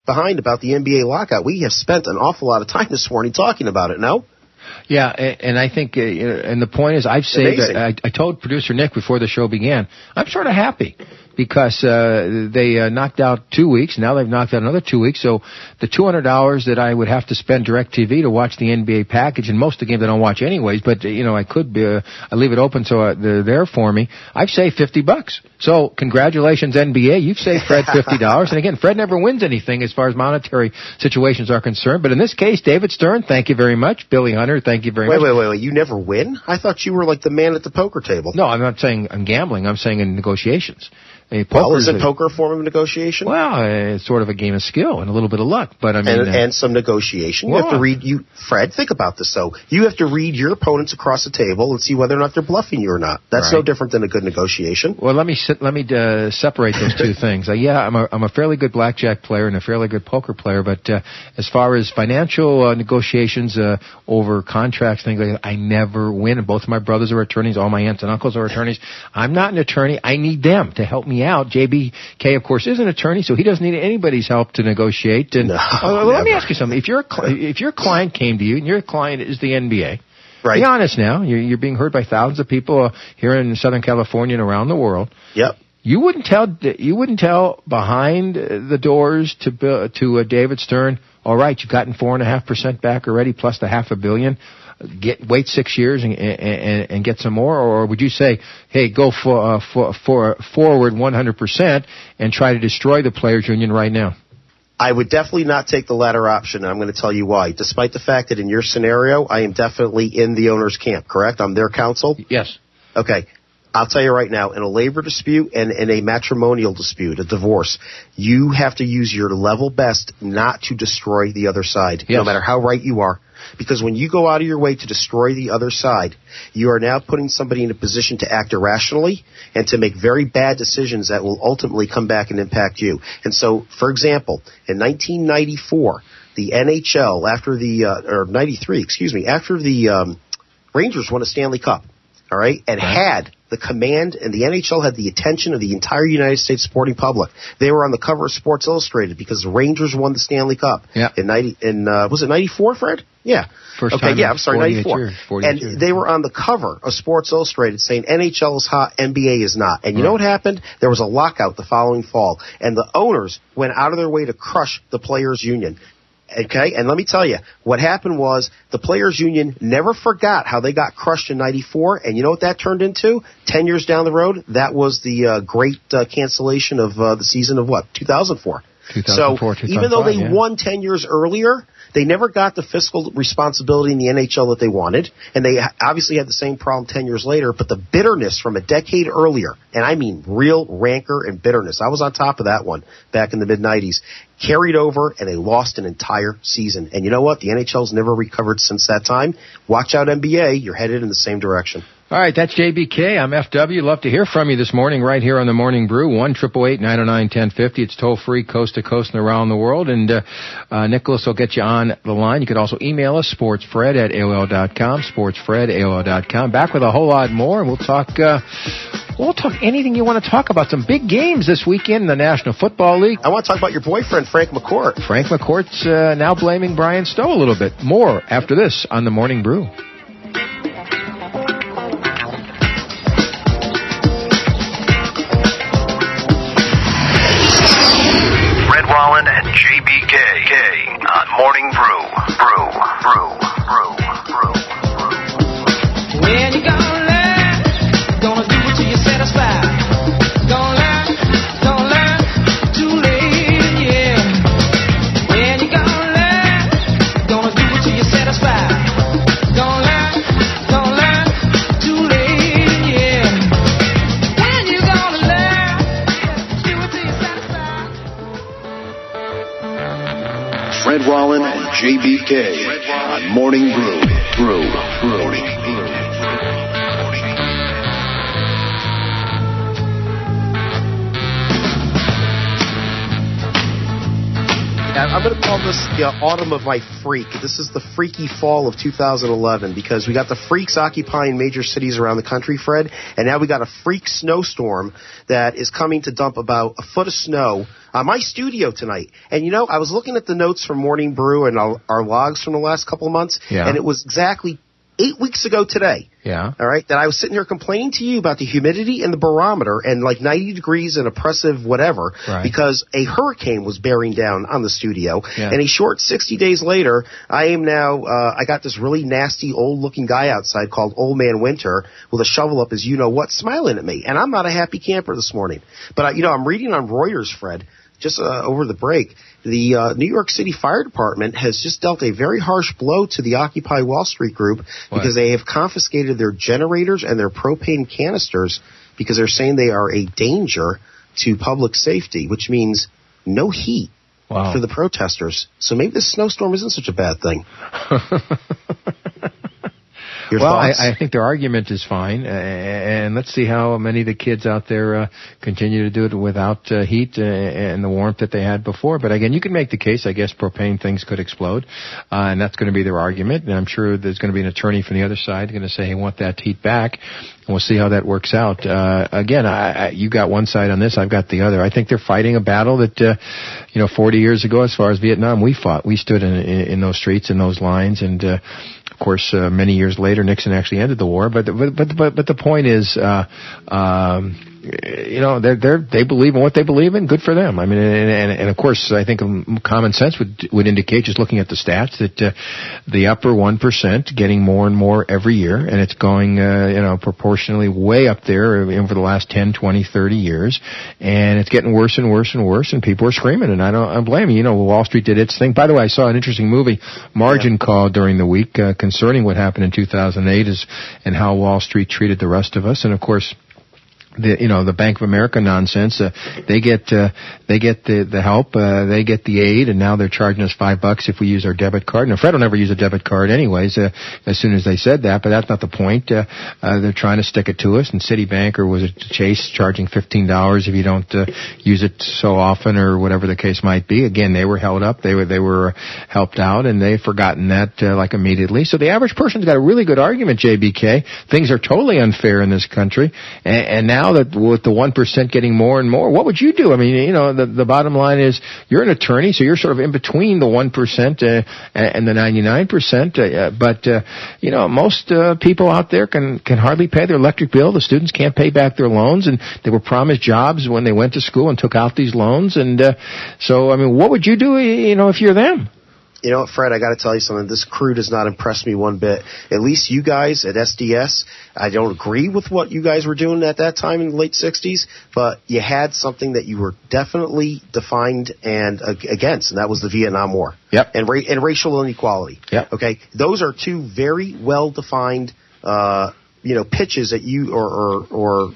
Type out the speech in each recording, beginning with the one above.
behind about the NBA lockout. We have spent an awful lot of time this morning talking about it, no? Yeah, and I think, and the point is, I've saved, I told producer Nick before the show began, I'm sort of happy because they knocked out 2 weeks. Now they've knocked out another 2 weeks. So the $200 that I would have to spend DirecTV to watch the NBA package, and most of the games I don't watch anyways, but, I could I leave it open so they're there for me. I've saved $50. So congratulations, NBA. You've saved Fred $50. And again, Fred never wins anything as far as monetary situations are concerned. But in this case, David Stern, thank you very much. Billy Hunter, thank you very much. Wait. You never win? I thought you were like the man at the poker table. No, I'm not saying I'm gambling. I'm saying in negotiations. Isn't poker a form of negotiation? Well, it's sort of a game of skill and a little bit of luck, but I mean, and some negotiation. You have to read Fred. Think about this, though. You have to read your opponents across the table and see whether or not they're bluffing you or not. That's no different than a good negotiation. Well, let me separate those two things. I'm a fairly good blackjack player and a fairly good poker player, but as far as financial negotiations over contracts, things like that, I never win. And both of my brothers are attorneys. All my aunts and uncles are attorneys. I'm not an attorney. I need them to help me out. JBK, of course, is an attorney, so he doesn't need anybody's help to negotiate. And let me ask you something. If your client came to you and your client is the NBA, be honest now. You're being heard by thousands of people here in Southern California and around the world. Yep. You wouldn't tell behind the doors to David Stern, all right, you've gotten 4.5% back already, plus the $500 million. Wait 6 years and get some more, or would you say, hey, go forward 100% and try to destroy the players' union right now? I would definitely not take the latter option, and I'm going to tell you why. Despite the fact that in your scenario, I am definitely in the owner's camp, correct? I'm their counsel? Yes. Okay. I'll tell you right now, in a labor dispute and in a matrimonial dispute, a divorce, you have to use your level best not to destroy the other side, no matter how right you are. Because when you go out of your way to destroy the other side, you are now putting somebody in a position to act irrationally and to make very bad decisions that will ultimately come back and impact you. And so, for example, in 1994, the NHL, after the Rangers won a Stanley Cup, all right, and had the command, and the NHL had the attention of the entire United States sporting public. They were on the cover of Sports Illustrated because the Rangers won the Stanley Cup. Yeah. Was it 94, Fred? Yeah. First time. I'm sorry, 94. And they were on the cover of Sports Illustrated saying NHL is hot, NBA is not. And you know what happened? There was a lockout the following fall, and the owners went out of their way to crush the players' union. Okay, and let me tell you, what happened was the Players Union never forgot how they got crushed in 94, and you know what that turned into? 10 years down the road, that was the great cancellation of the season of 2004. 2004, so even though they won 10 years earlier, they never got the fiscal responsibility in the NHL that they wanted, and they obviously had the same problem 10 years later, but the bitterness from a decade earlier, and I mean real rancor and bitterness, I was on top of that one back in the mid-90s, carried over, and they lost an entire season. And you know what? The NHL's never recovered since that time. Watch out, NBA. You're headed in the same direction. All right, that's JBK. I'm FW. Love to hear from you this morning right here on the Morning Brew, 1-888-909-1050. It's toll-free coast to coast and around the world. And Nicholas will get you on the line. You can also email us, sportsfred@aol.com, sportsfred@aol.com. Back with a whole lot more, and we'll talk anything you want to talk about. Some big games this weekend in the National Football League. I want to talk about your boyfriend, Frank McCourt. Frank McCourt's now blaming Brian Stowe a little bit. More after this on the Morning Brew. And JBK on Morning Brew. When you gonna learn, gonna do it till you're satisfied. Don't learn, too late, yeah. When you gonna learn, gonna do it till you're satisfied. Don't learn, too late, yeah. When you gonna learn, do it till you're satisfied. Fred Wallen and JBK on Morning Brew. I'm going to call this the autumn of my freak. This is the freaky fall of 2011 because we got the freaks occupying major cities around the country, Fred, and now we got a freak snowstorm that is coming to dump about a foot of snow on my studio tonight. And, you know, I was looking at the notes from Morning Brew and our logs from the last couple of months, and it was exactly 8 weeks ago today. Yeah. All right. That I was sitting here complaining to you about the humidity and the barometer and like 90 degrees and oppressive whatever because a hurricane was bearing down on the studio. Yeah. And a short 60 days later, I am now, I got this really nasty old looking guy outside called Old Man Winter with a shovel up his you-know-what smiling at me. And I'm not a happy camper this morning. But, you know, I'm reading on Reuters, Fred, just over the break, the New York City Fire Department has just dealt a very harsh blow to the Occupy Wall Street group because they have confiscated their generators and their propane canisters because they're saying they are a danger to public safety, which means no heat for the protesters. So maybe this snowstorm isn't such a bad thing. Well, I think their argument is fine, and let's see how many of the kids out there continue to do it without heat and the warmth that they had before. But again, you can make the case, I guess, propane things could explode, and that's going to be their argument. And I'm sure there's going to be an attorney from the other side going to say, "Hey, I want that heat back." And we'll see how that works out. Again, you got one side on this, I've got the other. I think they're fighting a battle that, 40 years ago, as far as Vietnam, we fought. We stood in those streets, in those lines, and of course, many years later, Nixon actually ended the war. But the point is, they believe in what they believe in. Good for them. I mean, and of course, I think common sense would indicate, just looking at the stats, that the upper 1% getting more and more every year, and it's going, proportionally way up there over the last 10, 20, 30 years, and it's getting worse and worse and worse, and people are screaming, and I don't blame you. Wall Street did its thing. By the way, I saw an interesting movie, Margin Call, during the week concerning what happened in 2008 and how Wall Street treated the rest of us, and of course, the Bank of America nonsense. They get the help, they get the aid, and now they're charging us $5 if we use our debit card. Now, Fred will never use a debit card anyways. As soon as they said that, but that's not the point. They're trying to stick it to us. And Citibank, or was it Chase, charging $15 if you don't use it so often, or whatever the case might be. Again, they were held up. They were helped out, and they've forgotten that like immediately. So the average person's got a really good argument, JBK. Things are totally unfair in this country, and now that with the 1% getting more and more, what would you do? I mean, the bottom line is you're an attorney, so you're sort of in between the 1% and the 99%. But most people out there can hardly pay their electric bill. The students can't pay back their loans, and they were promised jobs when they went to school and took out these loans. And so, I mean, what would you do, if you're them? You know what, Fred, I got to tell you something. This crew does not impress me one bit. At least you guys at SDS, I don't agree with what you guys were doing at that time in the late 60s, but you had something that you were definitely defined and against, and that was the Vietnam War. Yep. And racial inequality. Yep. Okay? Those are two very well-defined, pitches that you, or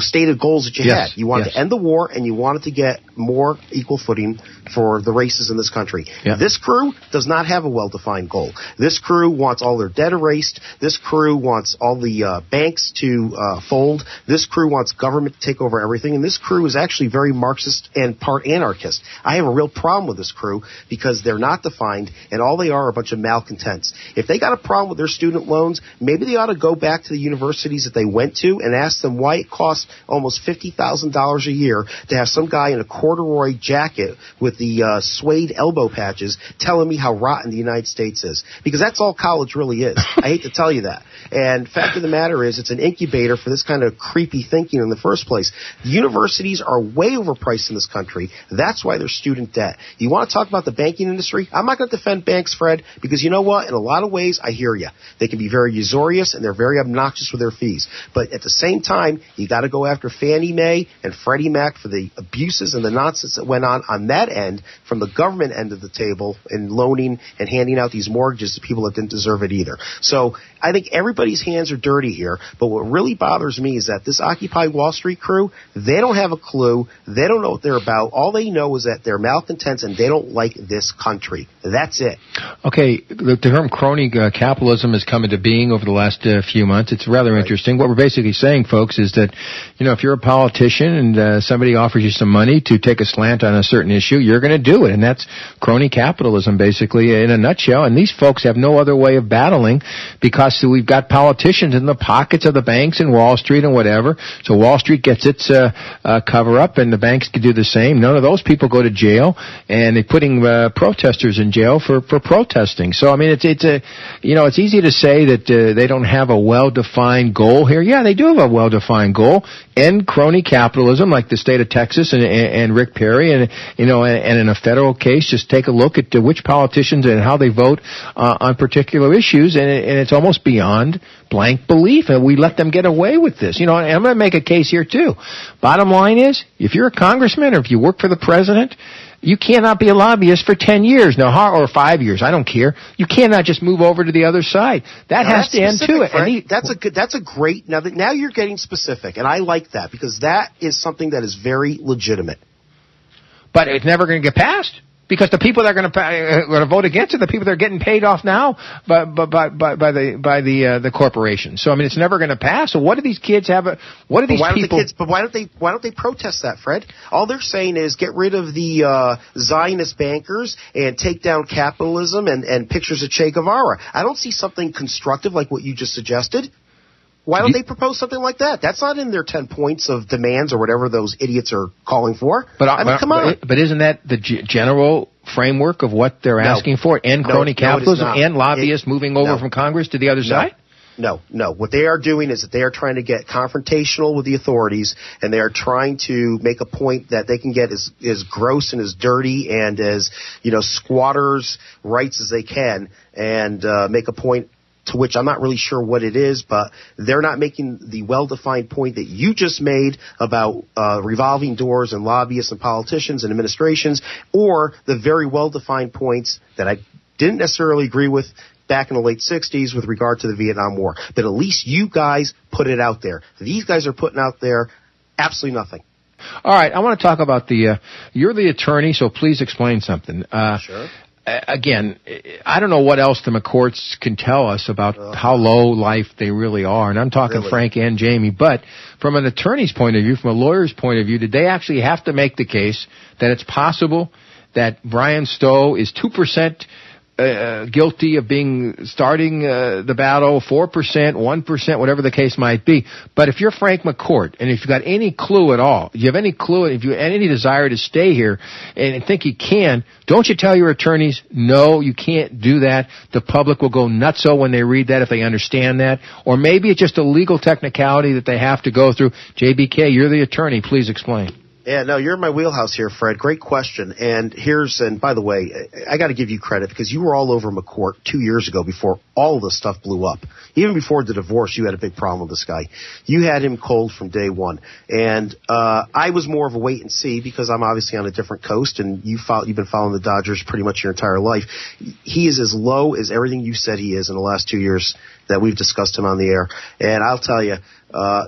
stated goals that you had. You wanted to end the war, and you wanted to get more equal footing for the races in this country. Yep. This crew does not have a well-defined goal. This crew wants all their debt erased. This crew wants all the banks to fold. This crew wants government to take over everything. And this crew is actually very Marxist and part anarchist. I have a real problem with this crew because they're not defined, and all they are a bunch of malcontents. If they got a problem with their student loans, maybe they ought to go back to the universities that they went to and ask them why it costs almost $50,000 a year to have some guy in a corduroy jacket with the suede elbow patches telling me how rotten the United States is. Because that's all college really is. I hate to tell you that. And fact of the matter is, it's an incubator for this kind of creepy thinking in the first place. The universities are way overpriced in this country. That's why there's student debt. You want to talk about the banking industry? I'm not going to defend banks, Fred, because you know what? In a lot of ways, I hear you. They can be very usurious, and they're very obnoxious with their fees. But at the same time, you got to go after Fannie Mae and Freddie Mac for the abuses and the nonsense that went on that end, from the government end of the table, in loaning and handing out these mortgages to people that didn't deserve it either. So I think everybody's hands are dirty here, but what really bothers me is that this Occupy Wall Street crew, they don't have a clue. They don't know what they're about. All they know is that they're malcontents and they don't like this country. That's it. Okay, the term crony capitalism has come into being over the last few months. It's rather interesting. What we're basically saying, folks, is that if you're a politician and somebody offers you some money to take a slant on a certain issue, you're going to do it. And that's crony capitalism, basically, in a nutshell. And these folks have no other way of battling because we've got politicians in the pockets of the banks and Wall Street and whatever. So Wall Street gets its cover up, and the banks can do the same. None of those people go to jail, and they're putting protesters in jail for protesting. So I mean, it's easy to say that they don't have a well-defined goal here. Yeah, they do have a well-defined goal. End crony capitalism, like the state of Texas and Rick Perry, and in a federal case, just take a look at which politicians and how they vote on particular issues, and it's almost beyond blank belief, and we let them get away with this. And I'm going to make a case here too. Bottom line is, if you're a congressman or if you work for the president, you cannot be a lobbyist for 10 years now, or 5 years. I don't care. You cannot just move over to the other side. That has to end too. That's a great. Now you're getting specific, and I like that because that is something that is very legitimate. But it's never going to get passed. Because the people that are going to vote against it, the people that are getting paid off now by the corporation. So I mean, it's never going to pass. So what do these kids have? What do these people? But why don't they protest that, Fred? All they're saying is get rid of the Zionist bankers and take down capitalism and pictures of Che Guevara. I don't see something constructive like what you just suggested. Why don't they propose something like that? That's not in their 10 points of demands or whatever those idiots are calling for. But come on. But isn't that the general framework of what they're asking for? End crony capitalism and lobbyists moving over from Congress to the other side? No. What they are doing is that they are trying to get confrontational with the authorities, and they are trying to make a point that they can get as gross and as dirty and as, squatters' rights as they can, and make a point to which I'm not really sure what it is, but they're not making the well-defined point that you just made about revolving doors and lobbyists and politicians and administrations, or the very well-defined points that I didn't necessarily agree with back in the late 60s with regard to the Vietnam War. But at least you guys put it out there. These guys are putting out there absolutely nothing. All right, I want to talk about you're the attorney, so please explain something. Sure. Again, I don't know what else the McCourts can tell us about how low life they really are. And I'm talking Frank and Jamie. But from an attorney's point of view, from a lawyer's point of view, did they actually have to make the case that it's possible that Brian Stowe is 2% guilty of starting the battle, 4%, 1%, whatever the case might be. But if you're Frank McCourt, and if you've got any clue at all, if you have any clue, if you have any desire to stay here and think you can, don't you tell your attorneys, no, you can't do that. The public will go nutso when they read that if they understand that. Or maybe it's just a legal technicality that they have to go through. JBK, you're the attorney. Please explain. Yeah, no, you're in my wheelhouse here, Fred. Great question. And by the way, I got to give you credit because you were all over McCourt 2 years ago before all this stuff blew up. Even before the divorce, you had a big problem with this guy. You had him cold from day one. And I was more of a wait and see because I'm obviously on a different coast, and you've been following the Dodgers pretty much your entire life. He is as low as everything you said he is in the last 2 years that we've discussed him on the air. And I'll tell you,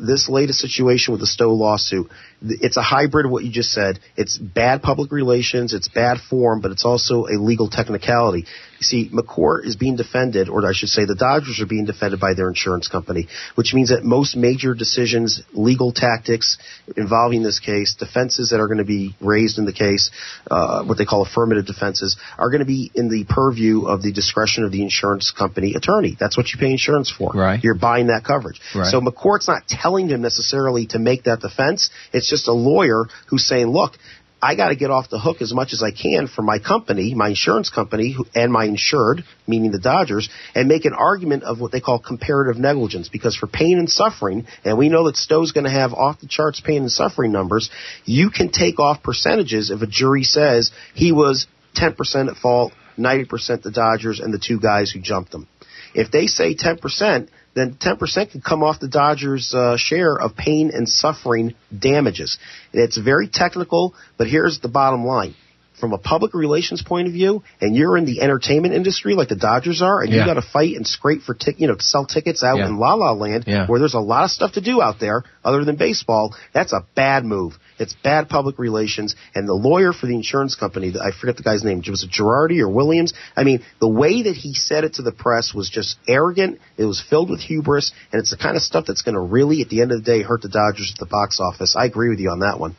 this latest situation with the Stowe lawsuit, it's a hybrid of what you just said. It's bad public relations, it's bad form, but it's also a legal technicality. You see, McCourt is being defended, or I should say the Dodgers are being defended by their insurance company, which means that most major decisions, legal tactics involving this case, defenses that are going to be raised in the case, what they call affirmative defenses, are going to be in the purview of the discretion of the insurance company attorney. That's what you pay insurance for. Right. You're buying that coverage. Right. So McCourt's not telling him necessarily to make that defense. It's just a lawyer who's saying, look, I got to get off the hook as much as I can for my company, my insurance company, and my insured, meaning the Dodgers, and make an argument of what they call comparative negligence. Because for pain and suffering, and we know that Stowe's going to have off-the-charts pain and suffering numbers, you can take off percentages if a jury says he was 10% at fault, 90% the Dodgers, and the two guys who jumped him. If they say 10%, then 10% can come off the Dodgers' share of pain and suffering damages. It's very technical, but here's the bottom line. from a public relations point of view, and you're in the entertainment industry like the Dodgers are, and you got to fight and scrape for to sell tickets out in La La Land, where there's a lot of stuff to do out there other than baseball, that's a bad move. It's bad public relations. And the lawyer for the insurance company, I forget the guy's name, was it Girardi or Williams? I mean, the way that he said it to the press was just arrogant. It was filled with hubris, and it's the kind of stuff that's going to really, at the end of the day, hurt the Dodgers at the box office. I agree with you on that one.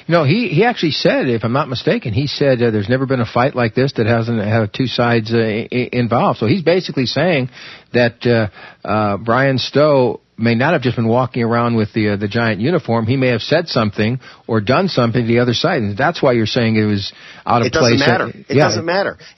He actually said, if I'm not mistaken, he said there's never been a fight like this that hasn't had two sides involved. So he's basically saying that Brian Stowe may not have just been walking around with the giant uniform. He may have said something or done something to the other side, and that's why you're saying it was out of place. It doesn't matter. It doesn't matter.